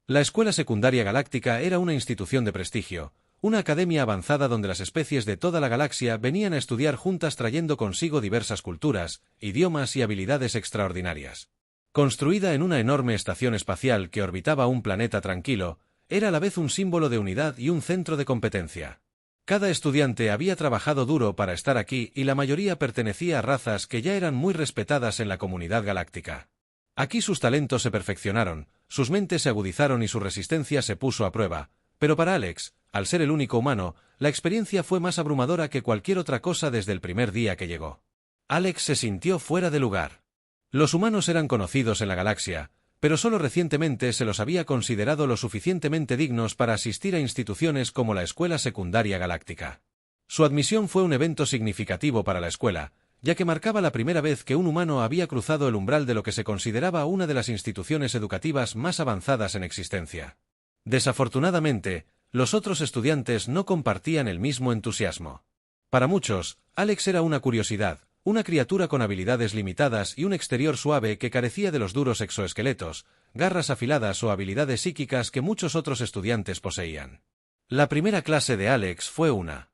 La Escuela Secundaria Galáctica era una institución de prestigio, una academia avanzada donde las especies de toda la galaxia venían a estudiar juntas trayendo consigo diversas culturas, idiomas y habilidades extraordinarias. Construida en una enorme estación espacial que orbitaba un planeta tranquilo, era a la vez un símbolo de unidad y un centro de competencia. Cada estudiante había trabajado duro para estar aquí y la mayoría pertenecía a razas que ya eran muy respetadas en la comunidad galáctica. Aquí sus talentos se perfeccionaron, sus mentes se agudizaron y su resistencia se puso a prueba, pero para Alex, al ser el único humano, la experiencia fue más abrumadora que cualquier otra cosa desde el primer día que llegó. Alex se sintió fuera de lugar. Los humanos eran conocidos en la galaxia, pero solo recientemente se los había considerado lo suficientemente dignos para asistir a instituciones como la Escuela Secundaria Galáctica. Su admisión fue un evento significativo para la escuela, ya que marcaba la primera vez que un humano había cruzado el umbral de lo que se consideraba una de las instituciones educativas más avanzadas en existencia. Desafortunadamente, los otros estudiantes no compartían el mismo entusiasmo. Para muchos, Alex era una curiosidad, una criatura con habilidades limitadas y un exterior suave que carecía de los duros exoesqueletos, garras afiladas o habilidades psíquicas que muchos otros estudiantes poseían. La primera clase de Alex fue una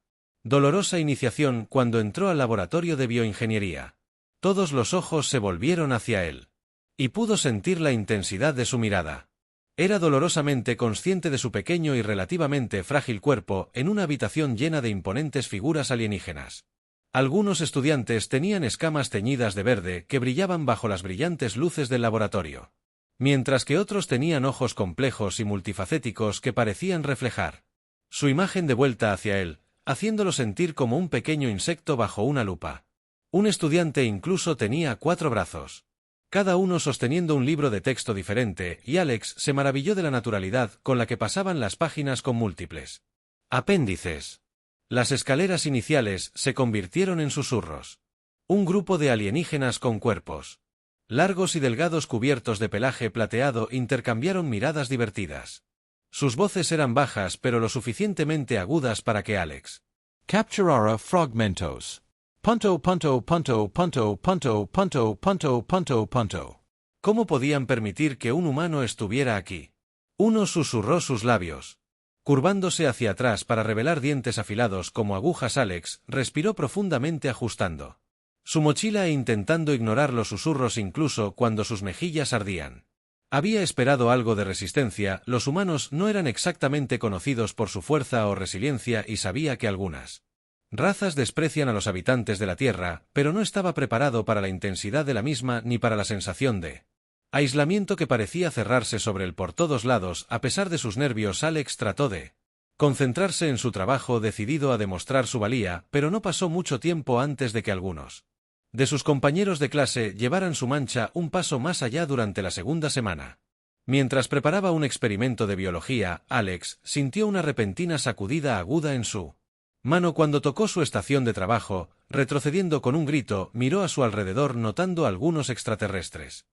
dolorosa iniciación cuando entró al laboratorio de bioingeniería. Todos los ojos se volvieron hacia él. Y pudo sentir la intensidad de su mirada. Era dolorosamente consciente de su pequeño y relativamente frágil cuerpo en una habitación llena de imponentes figuras alienígenas. Algunos estudiantes tenían escamas teñidas de verde que brillaban bajo las brillantes luces del laboratorio, mientras que otros tenían ojos complejos y multifacéticos que parecían reflejar su imagen de vuelta hacia él, haciéndolo sentir como un pequeño insecto bajo una lupa. Un estudiante incluso tenía 4 brazos, cada uno sosteniendo un libro de texto diferente, y Alex se maravilló de la naturalidad con la que pasaban las páginas con múltiples apéndices. Las escaleras iniciales se convirtieron en susurros. Un grupo de alienígenas con cuerpos largos y delgados cubiertos de pelaje plateado intercambiaron miradas divertidas. Sus voces eran bajas pero lo suficientemente agudas para que Alex capturara fragmentos. Punto, punto, punto, punto, punto, punto, punto, punto, punto. ¿Cómo podían permitir que un humano estuviera aquí? Uno susurró sus labios. Curvándose hacia atrás para revelar dientes afilados como agujas, Alex respiró profundamente ajustando su mochila e intentando ignorar los susurros incluso cuando sus mejillas ardían. Había esperado algo de resistencia, los humanos no eran exactamente conocidos por su fuerza o resiliencia y sabía que algunas razas desprecian a los habitantes de la Tierra, pero no estaba preparado para la intensidad de la misma ni para la sensación de aislamiento que parecía cerrarse sobre él por todos lados. A pesar de sus nervios, Alex trató de concentrarse en su trabajo, decidido a demostrar su valía, pero no pasó mucho tiempo antes de que algunos de sus compañeros de clase llevaran su mancha un paso más allá durante la segunda semana. Mientras preparaba un experimento de biología, Alex sintió una repentina sacudida aguda en su mano cuando tocó su estación de trabajo. Retrocediendo con un grito, miró a su alrededor notando algunos extraterrestres.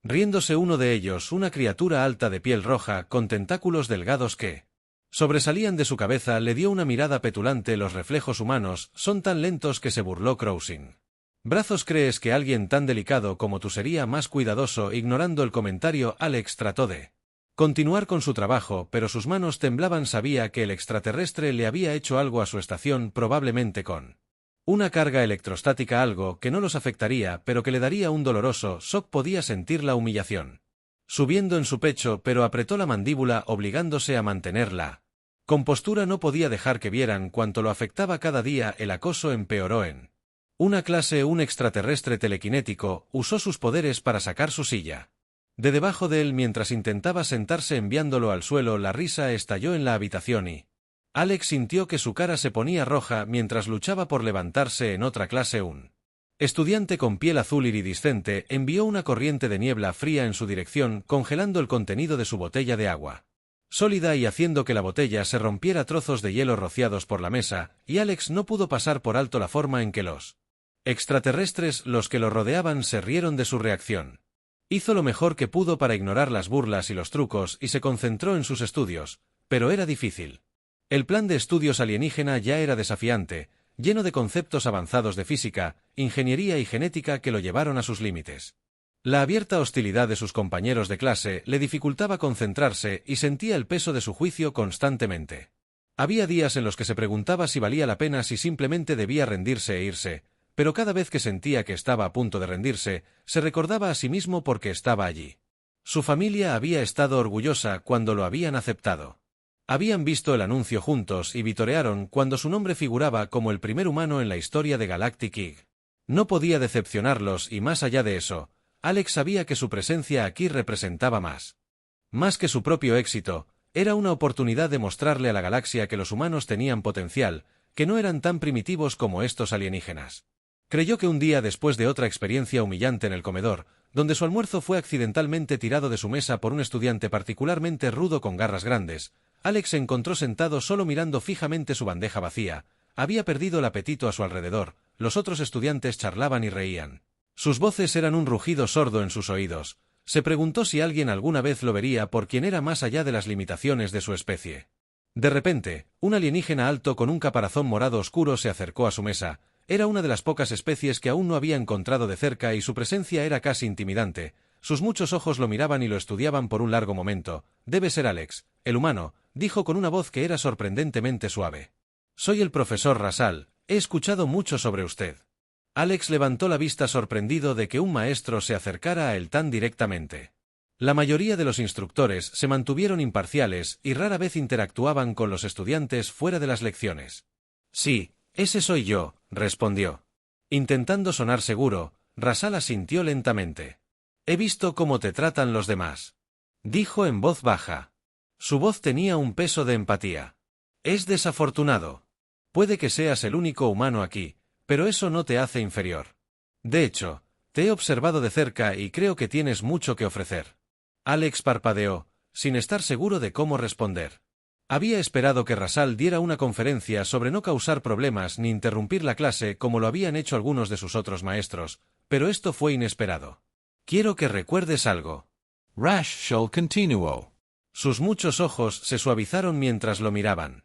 Riéndose uno de ellos, una criatura alta de piel roja con tentáculos delgados que sobresalían de su cabeza, le dio una mirada petulante. Los reflejos humanos son tan lentos que se burló Crossing. ¿Brazos? ¿Crees que alguien tan delicado como tú sería más cuidadoso? Ignorando el comentario, Alex trató de continuar con su trabajo, pero sus manos temblaban. Sabía que el extraterrestre le había hecho algo a su estación, probablemente con una carga electrostática, algo que no los afectaría, pero que le daría un doloroso shock. Podía sentir la humillación subiendo en su pecho, pero apretó la mandíbula obligándose a mantenerla compostura. No podía dejar que vieran cuánto lo afectaba cada día. El acoso empeoró en una clase. Un extraterrestre telequinético usó sus poderes para sacar su silla de debajo de él mientras intentaba sentarse, enviándolo al suelo. La risa estalló en la habitación y Alex sintió que su cara se ponía roja mientras luchaba por levantarse. En otra clase, un estudiante con piel azul iridiscente envió una corriente de niebla fría en su dirección, congelando el contenido de su botella de agua sólida y haciendo que la botella se rompiera a trozos de hielo rociados por la mesa, y Alex no pudo pasar por alto la forma en que los extraterrestres, los que lo rodeaban, se rieron de su reacción. Hizo lo mejor que pudo para ignorar las burlas y los trucos y se concentró en sus estudios, pero era difícil. El plan de estudios alienígena ya era desafiante, lleno de conceptos avanzados de física, ingeniería y genética que lo llevaron a sus límites. La abierta hostilidad de sus compañeros de clase le dificultaba concentrarse y sentía el peso de su juicio constantemente. Había días en los que se preguntaba si valía la pena, si simplemente debía rendirse e irse, pero cada vez que sentía que estaba a punto de rendirse, se recordaba a sí mismo por qué estaba allí. Su familia había estado orgullosa cuando lo habían aceptado. Habían visto el anuncio juntos y vitorearon cuando su nombre figuraba como el primer humano en la historia de Galactic Egg. No podía decepcionarlos y más allá de eso, Alex sabía que su presencia aquí representaba más. Más que su propio éxito, era una oportunidad de mostrarle a la galaxia que los humanos tenían potencial, que no eran tan primitivos como estos alienígenas. Creyó que un día después de otra experiencia humillante en el comedor, donde su almuerzo fue accidentalmente tirado de su mesa por un estudiante particularmente rudo con garras grandes, Alex se encontró sentado solo mirando fijamente su bandeja vacía. Había perdido el apetito a su alrededor, los otros estudiantes charlaban y reían. Sus voces eran un rugido sordo en sus oídos. Se preguntó si alguien alguna vez lo vería por quien era más allá de las limitaciones de su especie. De repente, un alienígena alto con un caparazón morado oscuro se acercó a su mesa. Era una de las pocas especies que aún no había encontrado de cerca y su presencia era casi intimidante. Sus muchos ojos lo miraban y lo estudiaban por un largo momento. «Debe ser Alex, el humano», dijo con una voz que era sorprendentemente suave. «Soy el profesor Rasal, he escuchado mucho sobre usted». Alex levantó la vista sorprendido de que un maestro se acercara a él tan directamente. La mayoría de los instructores se mantuvieron imparciales y rara vez interactuaban con los estudiantes fuera de las lecciones. «Sí, ese soy yo», respondió. Intentando sonar seguro, Rasal asintió lentamente. «He visto cómo te tratan los demás», dijo en voz baja. Su voz tenía un peso de empatía. «Es desafortunado. Puede que seas el único humano aquí, pero eso no te hace inferior. De hecho, te he observado de cerca y creo que tienes mucho que ofrecer». Alex parpadeó, sin estar seguro de cómo responder. Había esperado que Rasal diera una conferencia sobre no causar problemas ni interrumpir la clase como lo habían hecho algunos de sus otros maestros, pero esto fue inesperado. «Quiero que recuerdes algo». Rascal continuó. Sus muchos ojos se suavizaron mientras lo miraban.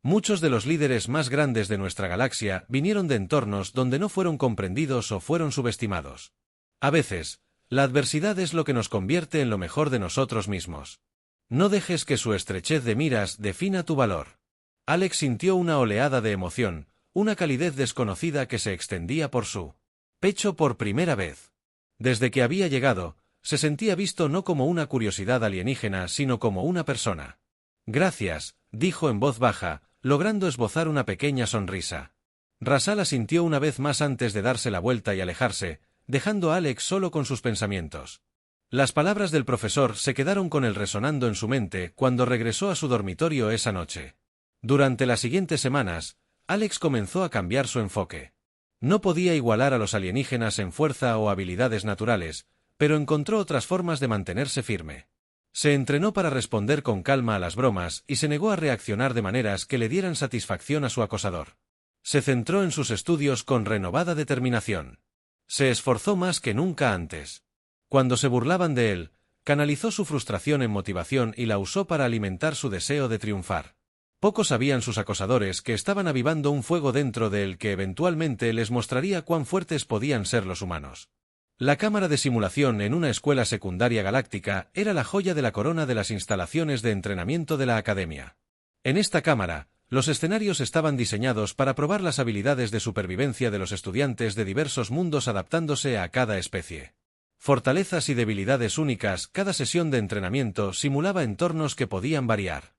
Muchos de los líderes más grandes de nuestra galaxia vinieron de entornos donde no fueron comprendidos o fueron subestimados. A veces, la adversidad es lo que nos convierte en lo mejor de nosotros mismos. No dejes que su estrechez de miras defina tu valor. Alex sintió una oleada de emoción, una calidez desconocida que se extendía por su pecho por primera vez. Desde que había llegado, se sentía visto no como una curiosidad alienígena, sino como una persona. «Gracias», dijo en voz baja, logrando esbozar una pequeña sonrisa. Rasal asintió una vez más antes de darse la vuelta y alejarse, dejando a Alex solo con sus pensamientos. Las palabras del profesor se quedaron con él resonando en su mente cuando regresó a su dormitorio esa noche. Durante las siguientes semanas, Alex comenzó a cambiar su enfoque. No podía igualar a los alienígenas en fuerza o habilidades naturales, pero encontró otras formas de mantenerse firme. Se entrenó para responder con calma a las bromas y se negó a reaccionar de maneras que le dieran satisfacción a su acosador. Se centró en sus estudios con renovada determinación. Se esforzó más que nunca antes. Cuando se burlaban de él, canalizó su frustración en motivación y la usó para alimentar su deseo de triunfar. Pocos sabían sus acosadores que estaban avivando un fuego dentro de él que eventualmente les mostraría cuán fuertes podían ser los humanos. La cámara de simulación en una escuela secundaria galáctica era la joya de la corona de las instalaciones de entrenamiento de la academia. En esta cámara, los escenarios estaban diseñados para probar las habilidades de supervivencia de los estudiantes de diversos mundos adaptándose a cada especie. Fortalezas y debilidades únicas, cada sesión de entrenamiento simulaba entornos que podían variar.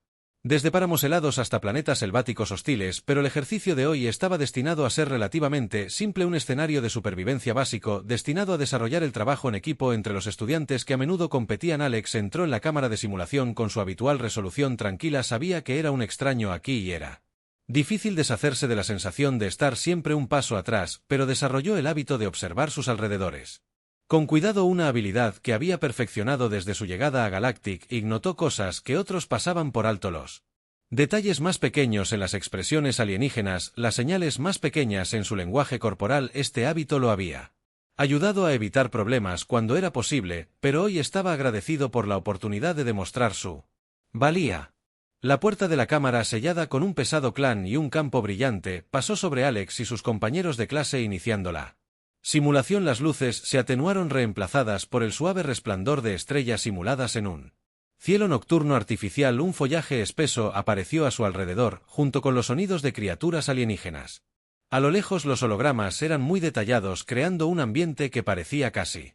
Desde páramos helados hasta planetas selváticos hostiles, pero el ejercicio de hoy estaba destinado a ser relativamente simple, un escenario de supervivencia básico, destinado a desarrollar el trabajo en equipo entre los estudiantes que a menudo competían. Alex entró en la cámara de simulación con su habitual resolución tranquila, sabía que era un extraño aquí y era difícil deshacerse de la sensación de estar siempre un paso atrás, pero desarrolló el hábito de observar sus alrededores. Con cuidado, una habilidad que había perfeccionado desde su llegada a Galactic, y notó cosas que otros pasaban por alto: los detalles más pequeños en las expresiones alienígenas, las señales más pequeñas en su lenguaje corporal. Este hábito lo había ayudado a evitar problemas cuando era posible, pero hoy estaba agradecido por la oportunidad de demostrar su valía. La puerta de la cámara, sellada con un pesado clan y un campo brillante, pasó sobre Alex y sus compañeros de clase iniciándola Simulación. Las luces se atenuaron reemplazadas por el suave resplandor de estrellas simuladas en un cielo nocturno artificial. Un follaje espeso apareció a su alrededor, junto con los sonidos de criaturas alienígenas. A lo lejos los hologramas eran muy detallados, creando un ambiente que parecía casi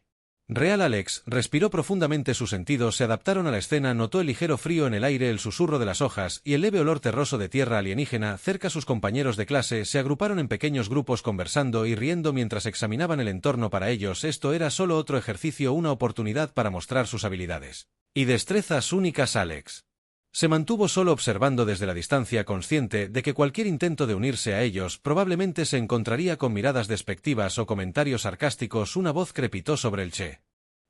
real. Alex respiró profundamente. Sus sentidos se adaptaron a la escena. Notó el ligero frío en el aire, el susurro de las hojas y el leve olor terroso de tierra alienígena. Cerca sus compañeros de clase se agruparon en pequeños grupos conversando y riendo mientras examinaban el entorno. Para ellos esto era solo otro ejercicio, una oportunidad para mostrar sus habilidades y destrezas únicas. Alex se mantuvo solo observando desde la distancia, consciente de que cualquier intento de unirse a ellos probablemente se encontraría con miradas despectivas o comentarios sarcásticos. Una voz crepitó sobre el Che.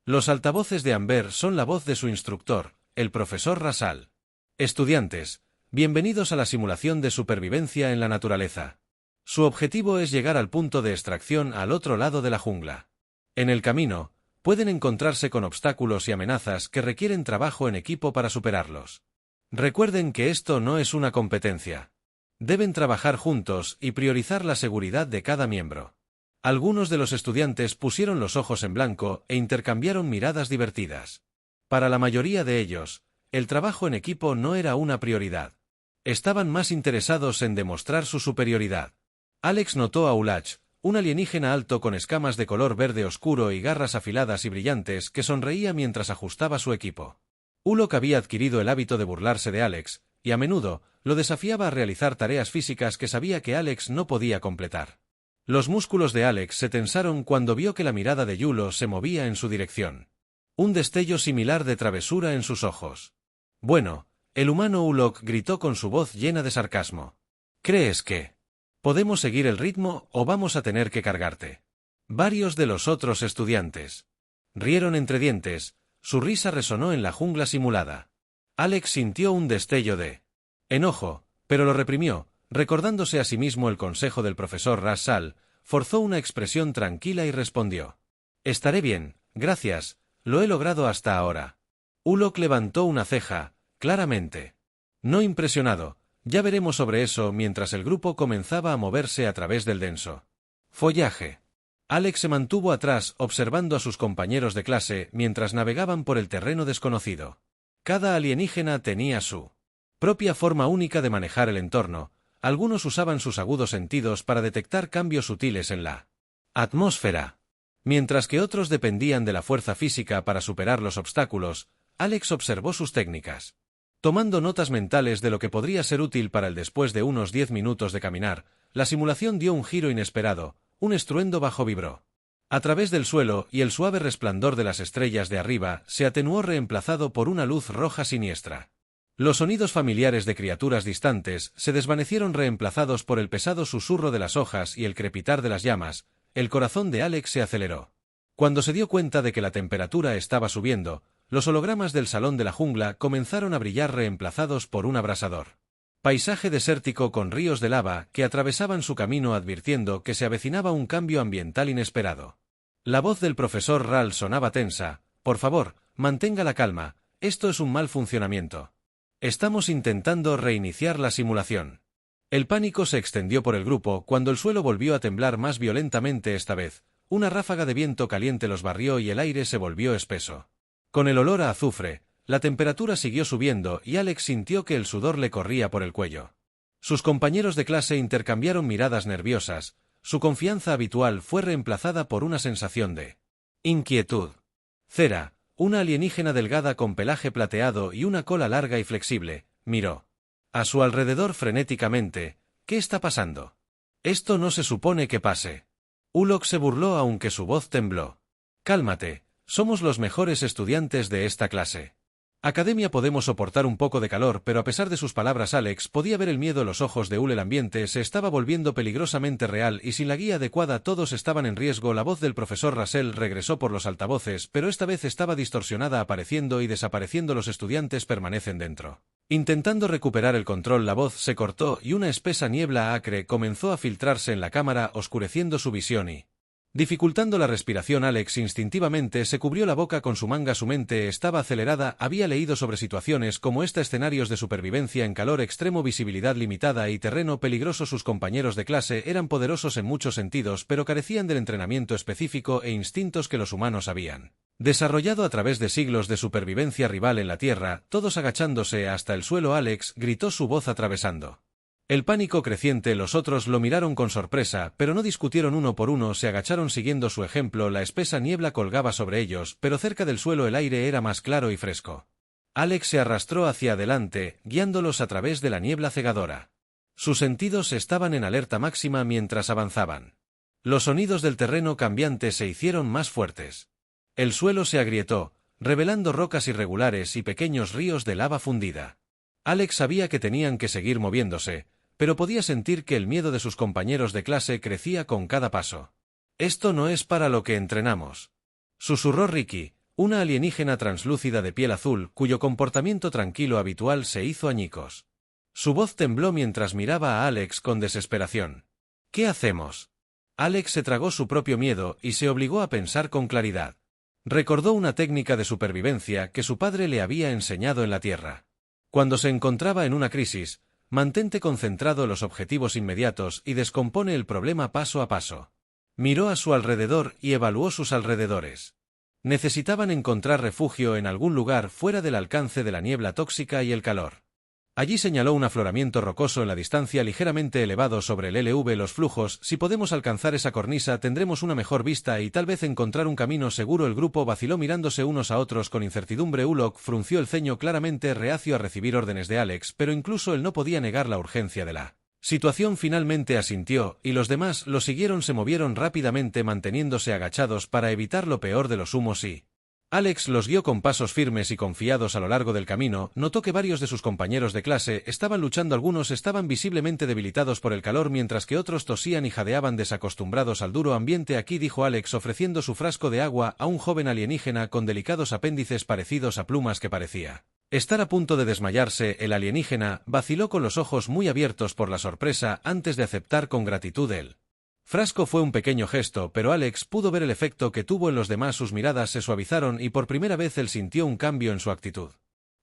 Los altavoces de Amber son la voz de su instructor, el profesor Rasal. Estudiantes, bienvenidos a la simulación de supervivencia en la naturaleza. Su objetivo es llegar al punto de extracción al otro lado de la jungla. En el camino, pueden encontrarse con obstáculos y amenazas que requieren trabajo en equipo para superarlos. Recuerden que esto no es una competencia. Deben trabajar juntos y priorizar la seguridad de cada miembro. Algunos de los estudiantes pusieron los ojos en blanco e intercambiaron miradas divertidas. Para la mayoría de ellos, el trabajo en equipo no era una prioridad. Estaban más interesados en demostrar su superioridad. Alex notó a Ulach, un alienígena alto con escamas de color verde oscuro y garras afiladas y brillantes, que sonreía mientras ajustaba su equipo. Ulok había adquirido el hábito de burlarse de Alex, y a menudo lo desafiaba a realizar tareas físicas que sabía que Alex no podía completar. Los músculos de Alex se tensaron cuando vio que la mirada de Yulo se movía en su dirección. Un destello similar de travesura en sus ojos. Bueno, el humano Ulok gritó con su voz llena de sarcasmo. ¿Crees que podemos seguir el ritmo o vamos a tener que cargarte? Varios de los otros estudiantes rieron entre dientes. Su risa resonó en la jungla simulada. Alex sintió un destello de enojo, pero lo reprimió, recordándose a sí mismo el consejo del profesor Rasal. Forzó una expresión tranquila y respondió: «Estaré bien, gracias, lo he logrado hasta ahora». Ulok levantó una ceja, claramente no impresionado. Ya veremos sobre eso. Mientras el grupo comenzaba a moverse a través del denso follaje, Alex se mantuvo atrás observando a sus compañeros de clase mientras navegaban por el terreno desconocido. Cada alienígena tenía su propia forma única de manejar el entorno. Algunos usaban sus agudos sentidos para detectar cambios sutiles en la atmósfera, mientras que otros dependían de la fuerza física para superar los obstáculos. Alex observó sus técnicas, tomando notas mentales de lo que podría ser útil para él. Después de unos 10 minutos de caminar, la simulación dio un giro inesperado. Un estruendo bajo vibró a través del suelo y el suave resplandor de las estrellas de arriba se atenuó, reemplazado por una luz roja siniestra. Los sonidos familiares de criaturas distantes se desvanecieron, reemplazados por el pesado susurro de las hojas y el crepitar de las llamas. El corazón de Alex se aceleró. Cuando se dio cuenta de que la temperatura estaba subiendo, los hologramas del salón de la jungla comenzaron a brillar, reemplazados por un abrasador paisaje desértico con ríos de lava que atravesaban su camino, advirtiendo que se avecinaba un cambio ambiental inesperado. La voz del profesor Ral sonaba tensa. «Por favor, mantenga la calma, esto es un mal funcionamiento. Estamos intentando reiniciar la simulación». El pánico se extendió por el grupo cuando el suelo volvió a temblar más violentamente. Esta vez, una ráfaga de viento caliente los barrió y el aire se volvió espeso. Con el olor a azufre, la temperatura siguió subiendo y Alex sintió que el sudor le corría por el cuello. Sus compañeros de clase intercambiaron miradas nerviosas. Su confianza habitual fue reemplazada por una sensación de inquietud. Cera, una alienígena delgada con pelaje plateado y una cola larga y flexible, miró a su alrededor frenéticamente. «¿Qué está pasando? Esto no se supone que pase». Ulok se burló aunque su voz tembló. «Cálmate, somos los mejores estudiantes de esta clase. Academia, podemos soportar un poco de calor», pero a pesar de sus palabras Alex podía ver el miedo en los ojos de Ul. El ambiente se estaba volviendo peligrosamente real y sin la guía adecuada todos estaban en riesgo. La voz del profesor Rasel regresó por los altavoces, pero esta vez estaba distorsionada, apareciendo y desapareciendo. Los estudiantes permanecen dentro. Intentando recuperar el control, la voz se cortó y una espesa niebla acre comenzó a filtrarse en la cámara, oscureciendo su visión y Dificultando la respiración, Alex instintivamente se cubrió la boca con su manga. Su mente estaba acelerada, había leído sobre situaciones como esta, escenarios de supervivencia en calor extremo, visibilidad limitada y terreno peligroso. Sus compañeros de clase eran poderosos en muchos sentidos, pero carecían del entrenamiento específico e instintos que los humanos habían desarrollado a través de siglos de supervivencia rival en la Tierra. Todos agachándose hasta el suelo, Alex gritó, su voz atravesando el pánico creciente. Los otros lo miraron con sorpresa, pero no discutieron. Uno por uno se agacharon siguiendo su ejemplo. La espesa niebla colgaba sobre ellos, pero cerca del suelo el aire era más claro y fresco. Alex se arrastró hacia adelante, guiándolos a través de la niebla cegadora. Sus sentidos estaban en alerta máxima mientras avanzaban. Los sonidos del terreno cambiante se hicieron más fuertes. El suelo se agrietó, revelando rocas irregulares y pequeños ríos de lava fundida. Alex sabía que tenían que seguir moviéndose, pero podía sentir que el miedo de sus compañeros de clase crecía con cada paso. «Esto no es para lo que entrenamos», susurró Ricky, una alienígena translúcida de piel azul cuyo comportamiento tranquilo habitual se hizo añicos. Su voz tembló mientras miraba a Alex con desesperación. «¿Qué hacemos?». Alex se tragó su propio miedo y se obligó a pensar con claridad. Recordó una técnica de supervivencia que su padre le había enseñado en la Tierra. Cuando se encontraba en una crisis, mantente concentrado en los objetivos inmediatos y descompone el problema paso a paso. Miró a su alrededor y evaluó sus alrededores. Necesitaban encontrar refugio en algún lugar fuera del alcance de la niebla tóxica y el calor. Allí señaló un afloramiento rocoso en la distancia, ligeramente elevado sobre el LV. Los flujos, si podemos alcanzar esa cornisa tendremos una mejor vista y tal vez encontrar un camino seguro. El grupo vaciló mirándose unos a otros con incertidumbre. Ulok frunció el ceño, claramente reacio a recibir órdenes de Alex, pero incluso él no podía negar la urgencia de la situación. Finalmente asintió, y los demás lo siguieron. Se movieron rápidamente manteniéndose agachados para evitar lo peor de los humos y Alex los guió con pasos firmes y confiados a lo largo del camino. Notó que varios de sus compañeros de clase estaban luchando. Algunos estaban visiblemente debilitados por el calor, mientras que otros tosían y jadeaban desacostumbrados al duro ambiente. «Aquí», dijo Alex ofreciendo su frasco de agua a un joven alienígena con delicados apéndices parecidos a plumas que parecía estar a punto de desmayarse. El alienígena vaciló con los ojos muy abiertos por la sorpresa antes de aceptar con gratitud el frasco. Fue un pequeño gesto, pero Alex pudo ver el efecto que tuvo en los demás. Sus miradas se suavizaron y por primera vez él sintió un cambio en su actitud.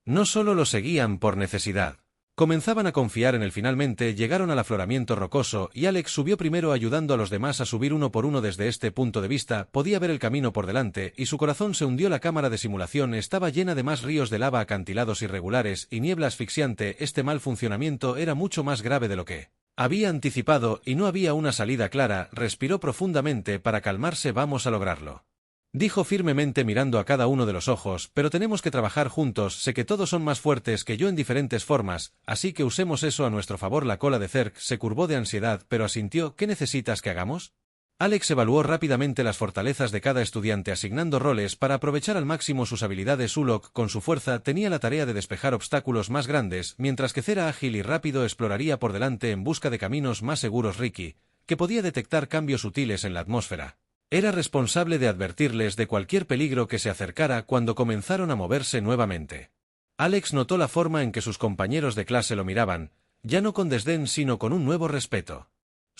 No solo lo seguían por necesidad. Comenzaban a confiar en él. Finalmente llegaron al afloramiento rocoso y Alex subió primero, ayudando a los demás a subir uno por uno. Desde este punto de vista podía ver el camino por delante y su corazón se hundió. La cámara de simulación estaba llena de más ríos de lava, acantilados irregulares y niebla asfixiante. Este mal funcionamiento era mucho más grave de lo que había anticipado y no había una salida clara. Respiró profundamente para calmarse. «Vamos a lograrlo», dijo firmemente mirando a cada uno de los ojos, «pero tenemos que trabajar juntos. Sé que todos son más fuertes que yo en diferentes formas, así que usemos eso a nuestro favor». La cola de Zerg se curvó de ansiedad, pero asintió. «¿Qué necesitas que hagamos?». Alex evaluó rápidamente las fortalezas de cada estudiante, asignando roles para aprovechar al máximo sus habilidades. Ulok, con su fuerza, tenía la tarea de despejar obstáculos más grandes, mientras que Zera, ágil y rápido, exploraría por delante en busca de caminos más seguros. Ricky, que podía detectar cambios sutiles en la atmósfera, era responsable de advertirles de cualquier peligro que se acercara cuando comenzaron a moverse nuevamente. Alex notó la forma en que sus compañeros de clase lo miraban, ya no con desdén sino con un nuevo respeto.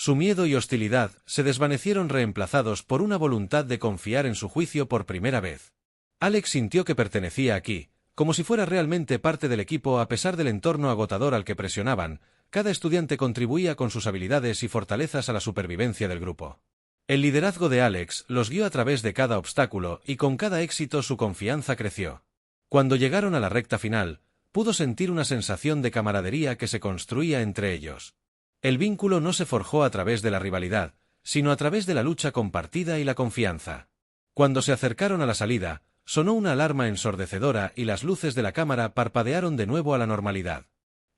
Su miedo y hostilidad se desvanecieron, reemplazados por una voluntad de confiar en su juicio por primera vez. Alex sintió que pertenecía aquí, como si fuera realmente parte del equipo. A pesar del entorno agotador al que presionaban, cada estudiante contribuía con sus habilidades y fortalezas a la supervivencia del grupo. El liderazgo de Alex los guió a través de cada obstáculo y con cada éxito su confianza creció. Cuando llegaron a la recta final, pudo sentir una sensación de camaradería que se construía entre ellos. El vínculo no se forjó a través de la rivalidad, sino a través de la lucha compartida y la confianza. Cuando se acercaron a la salida, sonó una alarma ensordecedora y las luces de la cámara parpadearon de nuevo a la normalidad.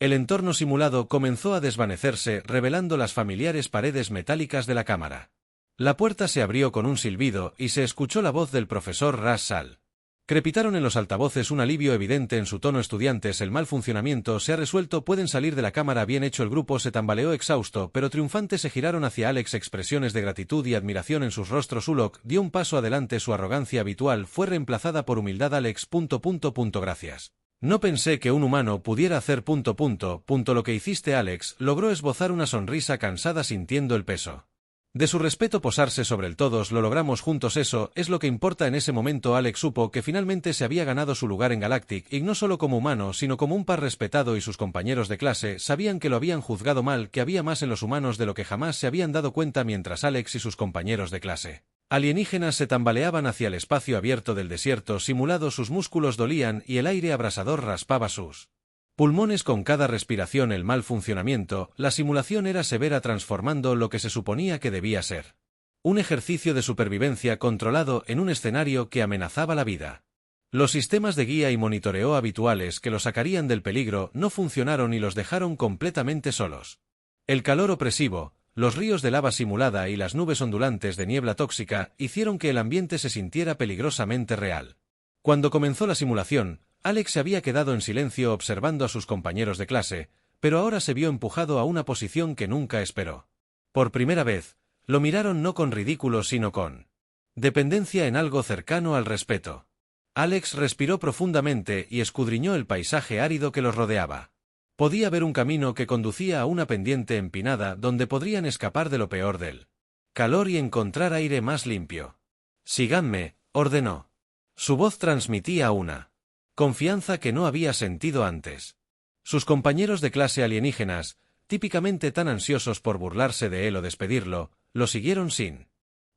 El entorno simulado comenzó a desvanecerse, revelando las familiares paredes metálicas de la cámara. La puerta se abrió con un silbido y se escuchó la voz del profesor Ra's-Sal. Crepitaron en los altavoces, un alivio evidente en su tono. «Estudiantes, el mal funcionamiento se ha resuelto, pueden salir de la cámara». «Bien hecho». El grupo se tambaleó exhausto, pero triunfante. Se giraron hacia Alex, expresiones de gratitud y admiración en sus rostros. Ulok dio un paso adelante. Su arrogancia habitual fue reemplazada por humildad. «Alex, gracias. No pensé que un humano pudiera hacer ... Lo que hiciste». Alex logró esbozar una sonrisa cansada sintiendo el peso De su respeto posarse sobre el todos lo logramos juntos, eso es lo que importa en ese momento. Alex supo que finalmente se había ganado su lugar en Galactic, y no solo como humano sino como un par respetado, y sus compañeros de clase sabían que lo habían juzgado mal, que había más en los humanos de lo que jamás se habían dado cuenta. Mientras Alex y sus compañeros de clase alienígenas se tambaleaban hacia el espacio abierto del desierto simulado, sus músculos dolían y el aire abrasador raspaba sus pulmones con cada respiración. El mal funcionamiento, la simulación era severa, transformando lo que se suponía que debía ser un ejercicio de supervivencia controlado en un escenario que amenazaba la vida. Los sistemas de guía y monitoreo habituales que los sacarían del peligro no funcionaron y los dejaron completamente solos. El calor opresivo, los ríos de lava simulada y las nubes ondulantes de niebla tóxica hicieron que el ambiente se sintiera peligrosamente real. Cuando comenzó la simulación, Alex se había quedado en silencio observando a sus compañeros de clase, pero ahora se vio empujado a una posición que nunca esperó. Por primera vez, lo miraron no con ridículo sino con dependencia, en algo cercano al respeto. Alex respiró profundamente y escudriñó el paisaje árido que los rodeaba. Podía ver un camino que conducía a una pendiente empinada donde podrían escapar de lo peor del calor y encontrar aire más limpio. «Síganme», ordenó. Su voz transmitía una confianza que no había sentido antes. Sus compañeros de clase alienígenas, típicamente tan ansiosos por burlarse de él o despedirlo, lo siguieron sin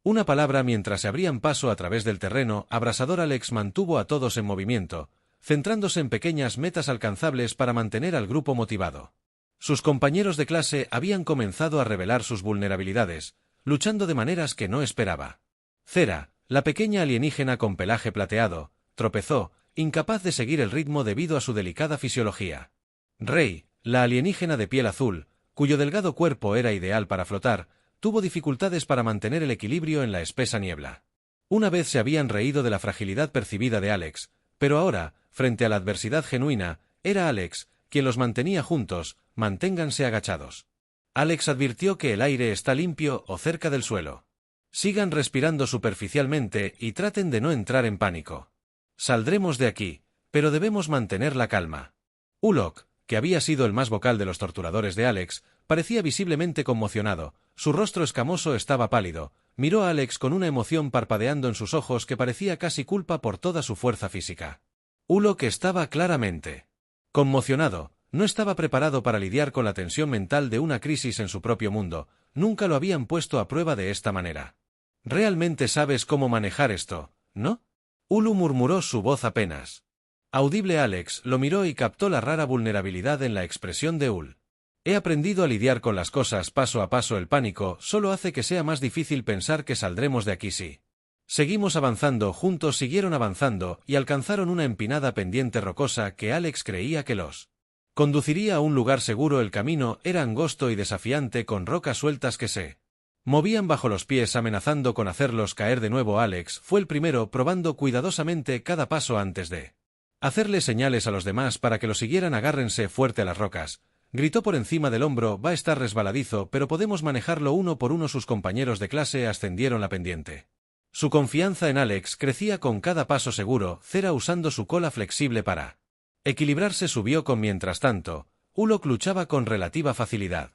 una palabra mientras se abrían paso a través del terreno abrasador. Alex mantuvo a todos en movimiento, centrándose en pequeñas metas alcanzables para mantener al grupo motivado. Sus compañeros de clase habían comenzado a revelar sus vulnerabilidades, luchando de maneras que no esperaba. Cera, la pequeña alienígena con pelaje plateado, tropezó, incapaz de seguir el ritmo debido a su delicada fisiología. Rey, la alienígena de piel azul, cuyo delgado cuerpo era ideal para flotar, tuvo dificultades para mantener el equilibrio en la espesa niebla. Una vez se habían reído de la fragilidad percibida de Alex, pero ahora, frente a la adversidad genuina, era Alex quien los mantenía juntos. «Manténganse agachados». Alex advirtió que el aire está limpio o cerca del suelo. «Sigan respirando superficialmente y traten de no entrar en pánico. Saldremos de aquí, pero debemos mantener la calma». Ulok, que había sido el más vocal de los torturadores de Alex, parecía visiblemente conmocionado. Su rostro escamoso estaba pálido. Miró a Alex con una emoción parpadeando en sus ojos que parecía casi culpa por toda su fuerza física. Ulok estaba claramente conmocionado. No estaba preparado para lidiar con la tensión mental de una crisis en su propio mundo. Nunca lo habían puesto a prueba de esta manera. «Realmente sabes cómo manejar esto, ¿no?», Ulu murmuró, su voz apenas audible. Alex lo miró y captó la rara vulnerabilidad en la expresión de Ul. «He aprendido a lidiar con las cosas paso a paso. El pánico solo hace que sea más difícil pensar que saldremos de aquí si seguimos avanzando». Juntos siguieron avanzando y alcanzaron una empinada pendiente rocosa que Alex creía que los conduciría a un lugar seguro. El camino era angosto y desafiante, con rocas sueltas que se movían bajo los pies amenazando con hacerlos caer de nuevo. Alex fue el primero, probando cuidadosamente cada paso antes de hacerle señales a los demás para que lo siguieran. «Agárrense fuerte a las rocas», gritó por encima del hombro. «Va a estar resbaladizo, pero podemos manejarlo uno por uno». Sus compañeros de clase ascendieron la pendiente. Su confianza en Alex crecía con cada paso seguro. Cera, usando su cola flexible para equilibrarse, subió con. Mientras tanto, Ulok luchaba con relativa facilidad.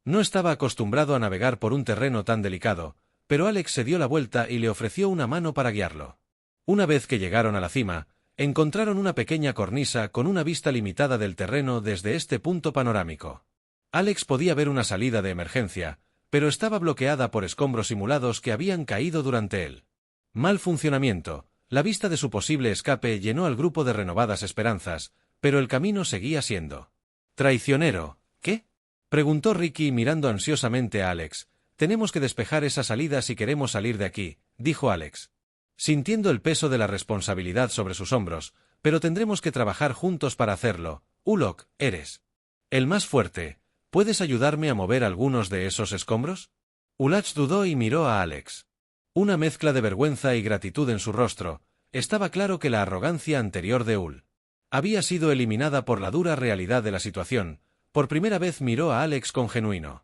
No estaba acostumbrado a navegar por un terreno tan delicado, pero Alex se dio la vuelta y le ofreció una mano para guiarlo. Una vez que llegaron a la cima, encontraron una pequeña cornisa con una vista limitada del terreno desde este punto panorámico. Alex podía ver una salida de emergencia, pero estaba bloqueada por escombros simulados que habían caído durante el mal funcionamiento. La vista de su posible escape llenó al grupo de renovadas esperanzas, pero el camino seguía siendo traicionero. «¿Qué?», preguntó Ricky mirando ansiosamente a Alex. «Tenemos que despejar esa salida si queremos salir de aquí», dijo Alex, sintiendo el peso de la responsabilidad sobre sus hombros. «Pero tendremos que trabajar juntos para hacerlo. Ulok, eres el más fuerte. ¿Puedes ayudarme a mover algunos de esos escombros?» Ulach dudó y miró a Alex. Una mezcla de vergüenza y gratitud en su rostro. Estaba claro que la arrogancia anterior de Ul había sido eliminada por la dura realidad de la situación. Por primera vez miró a Alex con genuino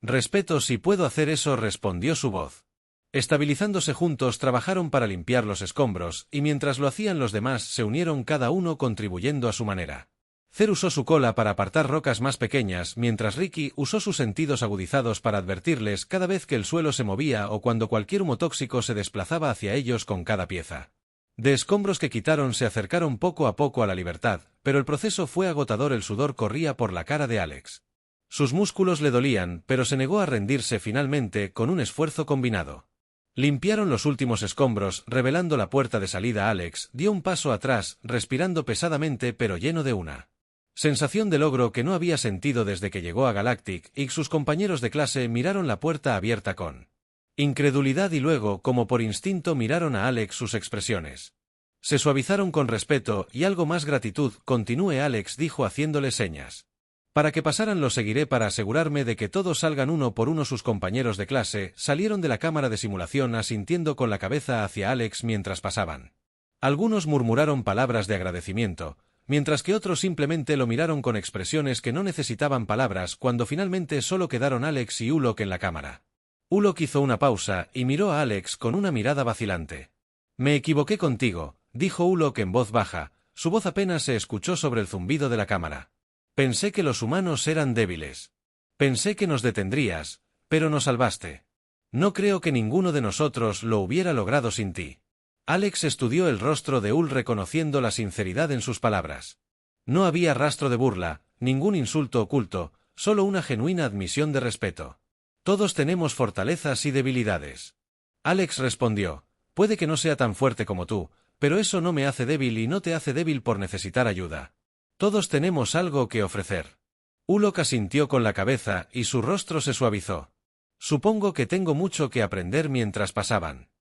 respeto. «Si puedo hacer eso», respondió su voz. Estabilizándose juntos, trabajaron para limpiar los escombros, y mientras lo hacían los demás se unieron, cada uno contribuyendo a su manera. Cer usó su cola para apartar rocas más pequeñas, mientras Ricky usó sus sentidos agudizados para advertirles cada vez que el suelo se movía o cuando cualquier humo tóxico se desplazaba hacia ellos con cada pieza. De escombros que quitaron se acercaron poco a poco a la libertad, pero el proceso fue agotador. El sudor corría por la cara de Alex. Sus músculos le dolían, pero se negó a rendirse finalmente con un esfuerzo combinado. Limpiaron los últimos escombros, revelando la puerta de salida. Alex dio un paso atrás, respirando pesadamente pero lleno de una sensación de logro que no había sentido desde que llegó a Galactic, y sus compañeros de clase miraron la puerta abierta con incredulidad y luego, como por instinto, miraron a Alex. Sus expresiones se suavizaron con respeto y algo más gratitud. Continúe, Alex dijo haciéndole señas. Para que pasaran los seguiré para asegurarme de que todos salgan uno por uno. Sus compañeros de clase salieron de la cámara de simulación asintiendo con la cabeza hacia Alex mientras pasaban. Algunos murmuraron palabras de agradecimiento, mientras que otros simplemente lo miraron con expresiones que no necesitaban palabras. Cuando finalmente solo quedaron Alex y Ulok en la cámara, Ulok hizo una pausa y miró a Alex con una mirada vacilante. Me equivoqué contigo, dijo Ulok en voz baja, su voz apenas se escuchó sobre el zumbido de la cámara. Pensé que los humanos eran débiles. Pensé que nos detendrías, pero nos salvaste. No creo que ninguno de nosotros lo hubiera logrado sin ti. Alex estudió el rostro de Ulok reconociendo la sinceridad en sus palabras. No había rastro de burla, ningún insulto oculto, solo una genuina admisión de respeto. Todos tenemos fortalezas y debilidades. Alex respondió, puede que no sea tan fuerte como tú, pero eso no me hace débil y no te hace débil por necesitar ayuda. Todos tenemos algo que ofrecer. Ulok asintió con la cabeza y su rostro se suavizó. Supongo que tengo mucho que aprender. Mientras pasaban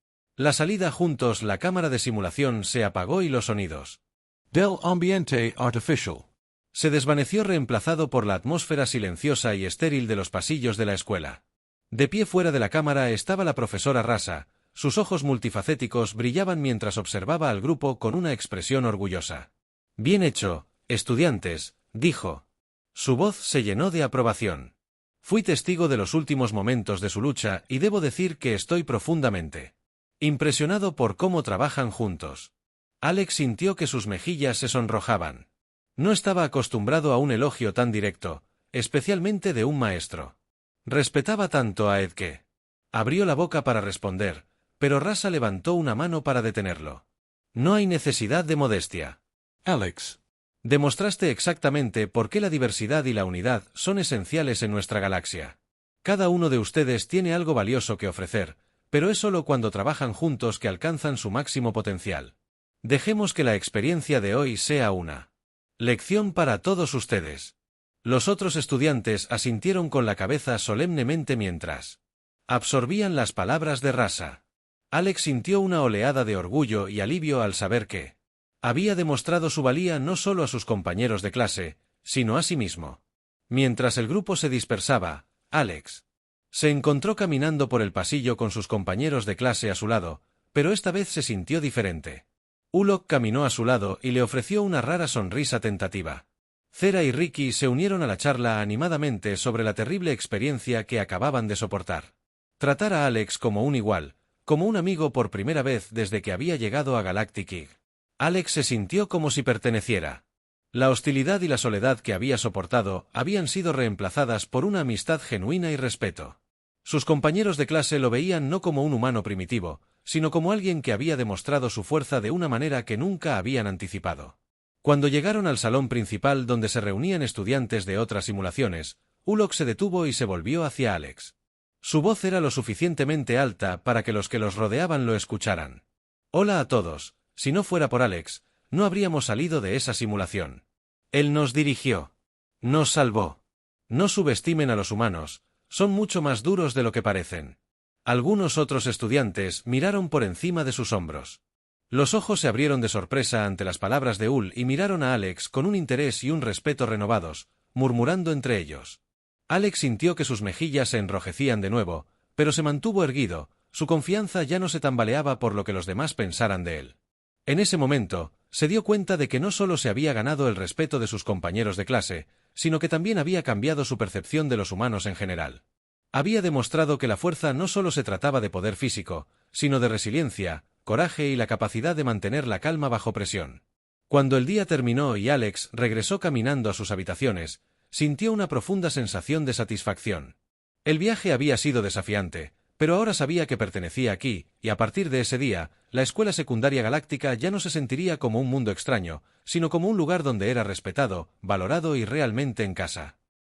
la salida juntos, la cámara de simulación se apagó y los sonidos del ambiente artificial se desvaneció, reemplazado por la atmósfera silenciosa y estéril de los pasillos de la escuela. De pie fuera de la cámara estaba la profesora Rasa. Sus ojos multifacéticos brillaban mientras observaba al grupo con una expresión orgullosa. Bien hecho, estudiantes, dijo. Su voz se llenó de aprobación. Fui testigo de los últimos momentos de su lucha y debo decir que estoy profundamente impresionado por cómo trabajan juntos. Alex sintió que sus mejillas se sonrojaban. No estaba acostumbrado a un elogio tan directo, especialmente de un maestro. Respetaba tanto a Ed que abrió la boca para responder, pero Rasa levantó una mano para detenerlo. No hay necesidad de modestia. Alex. Demostraste exactamente por qué la diversidad y la unidad son esenciales en nuestra galaxia. Cada uno de ustedes tiene algo valioso que ofrecer, pero es solo cuando trabajan juntos que alcanzan su máximo potencial. Dejemos que la experiencia de hoy sea una lección para todos ustedes. Los otros estudiantes asintieron con la cabeza solemnemente mientras absorbían las palabras de Rasa. Alex sintió una oleada de orgullo y alivio al saber que había demostrado su valía no solo a sus compañeros de clase, sino a sí mismo. Mientras el grupo se dispersaba, Alex se encontró caminando por el pasillo con sus compañeros de clase a su lado, pero esta vez se sintió diferente. Ulok caminó a su lado y le ofreció una rara sonrisa tentativa. Cera y Ricky se unieron a la charla animadamente sobre la terrible experiencia que acababan de soportar. Tratar a Alex como un igual, como un amigo por primera vez desde que había llegado a Galactic Ig. Alex se sintió como si perteneciera. La hostilidad y la soledad que había soportado habían sido reemplazadas por una amistad genuina y respeto. Sus compañeros de clase lo veían no como un humano primitivo, sino como alguien que había demostrado su fuerza de una manera que nunca habían anticipado. Cuando llegaron al salón principal donde se reunían estudiantes de otras simulaciones, Ulok se detuvo y se volvió hacia Alex. Su voz era lo suficientemente alta para que los rodeaban lo escucharan. Hola a todos, si no fuera por Alex, no habríamos salido de esa simulación. Él nos dirigió. Nos salvó. No subestimen a los humanos, son mucho más duros de lo que parecen. Algunos otros estudiantes miraron por encima de sus hombros. Los ojos se abrieron de sorpresa ante las palabras de Ul y miraron a Alex con un interés y un respeto renovados, murmurando entre ellos. Alex sintió que sus mejillas se enrojecían de nuevo, pero se mantuvo erguido, su confianza ya no se tambaleaba por lo que los demás pensaran de él. En ese momento, se dio cuenta de que no solo se había ganado el respeto de sus compañeros de clase, sino que también había cambiado su percepción de los humanos en general. Había demostrado que la fuerza no solo se trataba de poder físico, sino de resiliencia, coraje y la capacidad de mantener la calma bajo presión. Cuando el día terminó y Alex regresó caminando a sus habitaciones, sintió una profunda sensación de satisfacción. El viaje había sido desafiante, pero ahora sabía que pertenecía aquí, y a partir de ese día, la Escuela Secundaria Galáctica ya no se sentiría como un mundo extraño, sino como un lugar donde era respetado, valorado y realmente en casa.